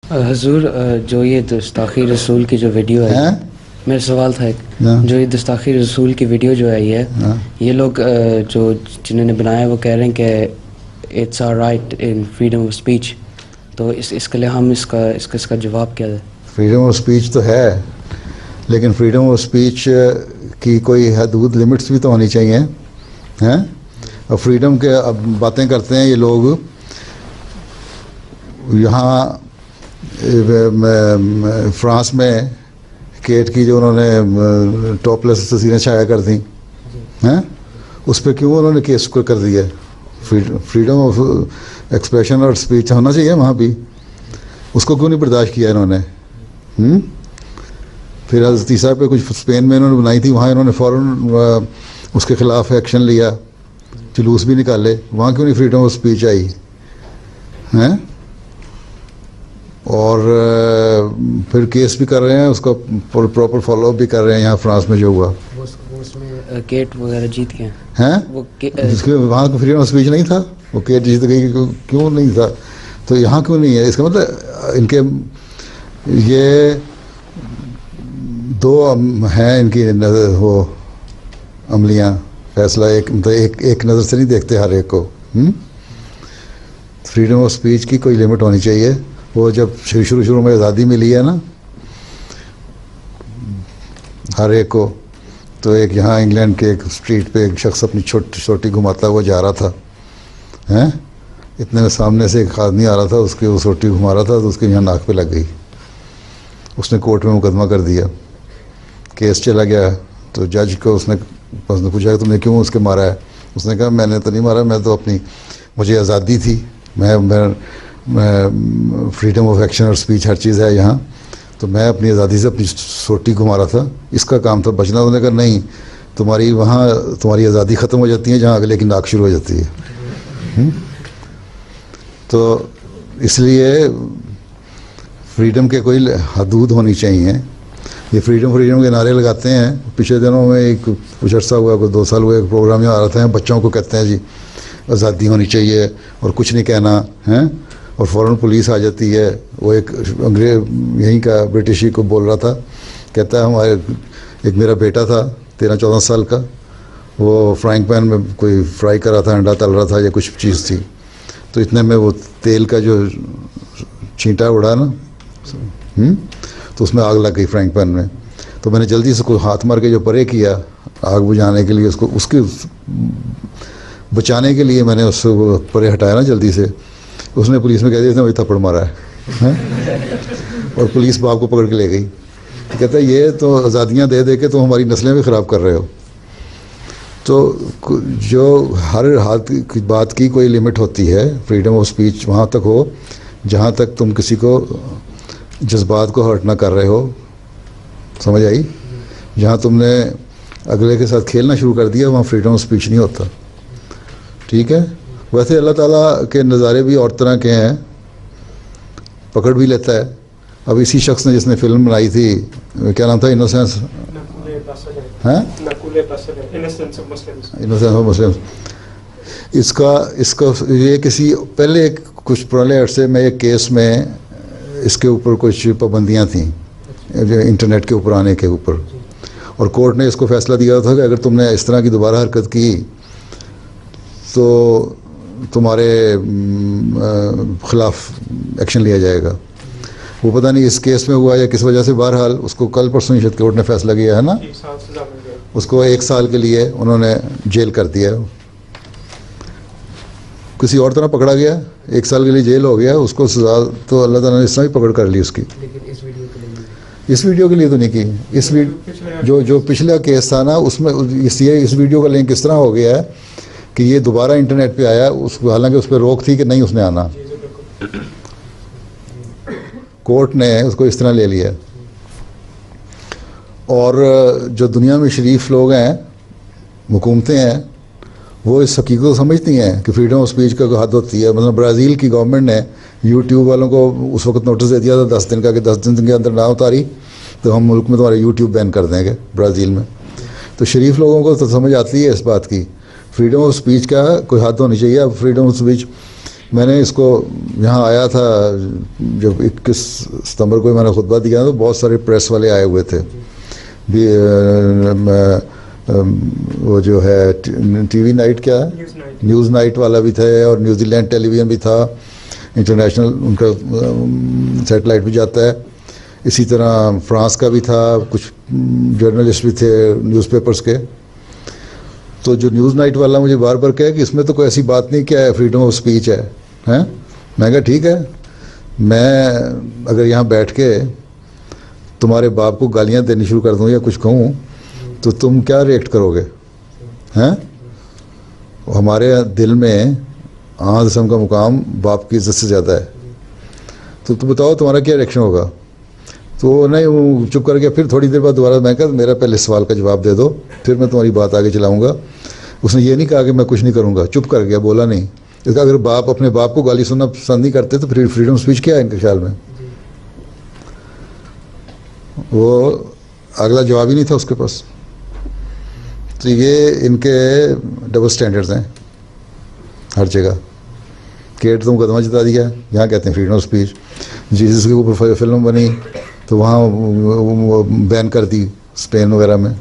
हजूर, जो ये गुस्ताखी रसूल की जो वीडियो है, मेरा सवाल था एक, जो ये गुस्ताखी रसूल की वीडियो जो आई है, ये लोग जो जिन्होंने बनाया वो कह रहे हैं कि it's our right in freedom of speech, तो इसके लिए हम इसका जवाब क्या है? फ्रीडम ऑफ स्पीच तो है, लेकिन फ्रीडम ऑफ स्पीच की कोई हदूद लिमिट्स भी तो होनी चाहिए हैं। अब फ्रीडम के अब बातें करते हैं ये लोग। यहाँ फ्रांस में केट की जो उन्होंने टॉपलेस तस्वीरें छाया कर दी हैं, उस पर क्यों उन्होंने केस को कर दिया? फ्रीडम ऑफ एक्सप्रेशन और स्पीच होना चाहिए वहाँ भी, उसको क्यों नहीं बर्दाश्त किया इन्होंने? फिर हज़रत ईसा पे कुछ स्पेन में इन्होंने बनाई थी, वहाँ इन्होंने फ़ौरन उसके ख़िलाफ़ एक्शन लिया, जुलूस भी निकाले, वहाँ क्यों नहीं फ्रीडम ऑफ स्पीच आई हैं? और फिर केस भी कर रहे हैं, उसका प्रॉपर फॉलो अप भी कर रहे हैं। यहाँ फ्रांस में जो हुआ वो उसमें केट वगैरह जीत गए हैं, वो जिसके वहाँ का फ्रीडम ऑफ स्पीच नहीं था, वो केट जीत गई, क्यों नहीं था? तो यहाँ क्यों नहीं है? इसका मतलब इनके ये दो हैं इनकी वो अमलियाँ, फैसला एक मतलब एक नज़र से नहीं देखते हर एक को। फ्रीडम ऑफ स्पीच की कोई लिमिट होनी चाहिए। वो जब शुरू में आज़ादी मिली है ना हर एक को, तो एक यहाँ इंग्लैंड के एक स्ट्रीट पे एक शख्स अपनी छोटी घुमाता हुआ जा रहा था हैं, इतने में सामने से एक आदमी आ रहा था, उसकी वो सोटी घुमा रहा था, तो उसके यहाँ नाक पे लग गई। उसने कोर्ट में मुकदमा कर दिया, केस चला गया। तो जज को उसने पूछा कि तुमने क्यों उसके मारा है? उसने कहा मैंने तो नहीं मारा, मैं तो अपनी, मुझे आज़ादी थी, मैं फ्रीडम ऑफ एक्शन और स्पीच हर चीज़ है यहाँ, तो मैं अपनी आज़ादी से अपनी सोटी घुमा रहा था, इसका काम था बचना। उन्होंने कहा नहीं, तुम्हारी वहाँ तुम्हारी आज़ादी ख़त्म हो जाती है जहाँ अगले की नाक शुरू हो जाती है। तो इसलिए फ्रीडम के कोई हदूद होनी चाहिए। ये फ्रीडम के नारे लगाते हैं। पिछले दिनों में एक कुछ अर्सा हुआ, कोई 2 साल हुआ, एक प्रोग्राम यहाँ आ रहा था, बच्चों को कहते हैं जी आज़ादी होनी चाहिए और कुछ नहीं कहना है, और फ़ौरन पुलिस आ जाती है। वो एक अंग्रेज़ यहीं का ब्रिटिश ही को बोल रहा था, कहता है हमारे एक मेरा बेटा था 13-14 साल का, वो फ्राइंग पैन में कोई फ्राई कर रहा था, अंडा तल रहा था या कुछ चीज़ थी, तो इतने में वो तेल का जो छींटा उड़ा ना, तो उसमें आग लग गई फ्राइंग पैन में। तो मैंने जल्दी से कोई हाथ मार के जो परे किया आग बुझाने के लिए, उसको उसके बचाने के लिए मैंने उससे परे हटाया ना जल्दी से। उसने पुलिस में कह दिया था मुझे थप्पड़ मारा है और पुलिस बाप को पकड़ के ले गई। कहता है ये तो आज़ादियाँ दे दे के तो हमारी नस्लें भी ख़राब कर रहे हो। तो जो हर हाथ की बात की कोई लिमिट होती है। फ्रीडम ऑफ स्पीच वहाँ तक हो जहाँ तक तुम किसी को जज्बात को हर्ट ना कर रहे हो, समझ आई? जहाँ तुमने अगले के साथ खेलना शुरू कर दिया, वहाँ फ्रीडम ऑफ स्पीच नहीं होता। ठीक है, वैसे अल्लाह ताला के नज़ारे भी और तरह के हैं, पकड़ भी लेता है। अब इसी शख्स ने जिसने फिल्म बनाई थी, क्या नाम था, इनोसेंस हैं, इनोसेंस ऑफ मुस्लिम्स, इसका ये किसी पहले कुछ पुराने अरसे में एक केस में इसके ऊपर कुछ पाबंदियाँ थीं इंटरनेट के ऊपर आने के ऊपर, और कोर्ट ने इसको फैसला दिया था कि अगर तुमने इस तरह की दोबारा हरकत की तो तुम्हारे ख़िलाफ़ एक्शन लिया जाएगा। वो पता नहीं इस केस में हुआ या किस वजह से, बहरहाल उसको कल परसों ही कोर्ट ने फैसला किया है ना, उसको 1 साल के लिए उन्होंने जेल कर दिया। किसी और तरह पकड़ा गया, 1 साल के लिए जेल हो गया, उसको सजा तो अल्लाह ताला ने इस तरह ही पकड़ कर ली उसकी। इस वीडियो के लिए तो नहीं की। जो पिछला केस था ना, उसमें इस वीडियो का लिंक इस तरह हो गया है कि ये दोबारा इंटरनेट पे आया, उसको हालांकि उस पर रोक थी कि नहीं उसने आना, कोर्ट ने उसको इस तरह ले लिया। और जो दुनिया में शरीफ लोग हैं, हुकूमतें हैं, वो इस हकीकत को समझती हैं कि फ्रीडम ऑफ स्पीच का हद होती है। मतलब ब्राज़ील की गवर्नमेंट ने यूट्यूब वालों को उस वक्त नोटिस दे दिया था 10 दिन का, कि 10 दिन के अंदर ना उतारी तो हम मुल्क में तुम्हारा यूट्यूब बैन कर देंगे, ब्राज़ील में। तो शरीफ लोगों को तो समझ आती है इस बात की, फ्रीडम ऑफ स्पीच का कोई हद होनी चाहिए। अब फ्रीडम ऑफ स्पीच मैंने इसको यहाँ आया था जब 21 सितंबर को मैंने खुतबा दिया तो बहुत सारे प्रेस वाले आए हुए थे भी वो जो है टीवी नाइट क्या है न्यूज़ नाइट वाला भी था और न्यूजीलैंड टेलीविज़न भी था इंटरनेशनल उनका सैटेलाइट भी जाता है इसी तरह फ्रांस का भी था कुछ जर्नलिस्ट भी थे न्यूज़पेपर्स के तो जो न्यूज़ नाइट वाला मुझे बार बार कहे कि इसमें तो कोई ऐसी बात नहीं क्या है फ्रीडम ऑफ स्पीच है हैं मैं कहा ठीक है मैं अगर यहाँ बैठ के तुम्हारे बाप को गालियाँ देनी शुरू कर दूँ या कुछ कहूँ तो तुम क्या रिएक्ट करोगे हैं हमारे दिल में आज़म का मुकाम बाप की इज्जत से ज़्यादा है तो तुम बताओ तुम्हारा क्या रिएक्शन होगा तो नहीं वो चुप कर गया फिर थोड़ी देर बाद दोबारा मैं कहा मेरा पहले सवाल का जवाब दे दो फिर मैं तुम्हारी बात आगे चलाऊँगा उसने ये नहीं कहा कि मैं कुछ नहीं करूँगा चुप कर गया बोला नहीं इसका अगर बाप अपने बाप को गाली सुनना पसंद नहीं करते तो फिर फ्रीडम स्पीच क्या है इनके ख्याल में वो अगला जवाब ही नहीं था उसके पास तो ये इनके डबल स्टैंडर्ड्स हैं हर जगह केट तो मुकदमा जिता दिया यहाँ कहते हैं फ्रीडम ऑफ स्पीच जीसस के ऊपर फिल्म बनी तो वहाँ बैन कर दी स्पेन वगैरह में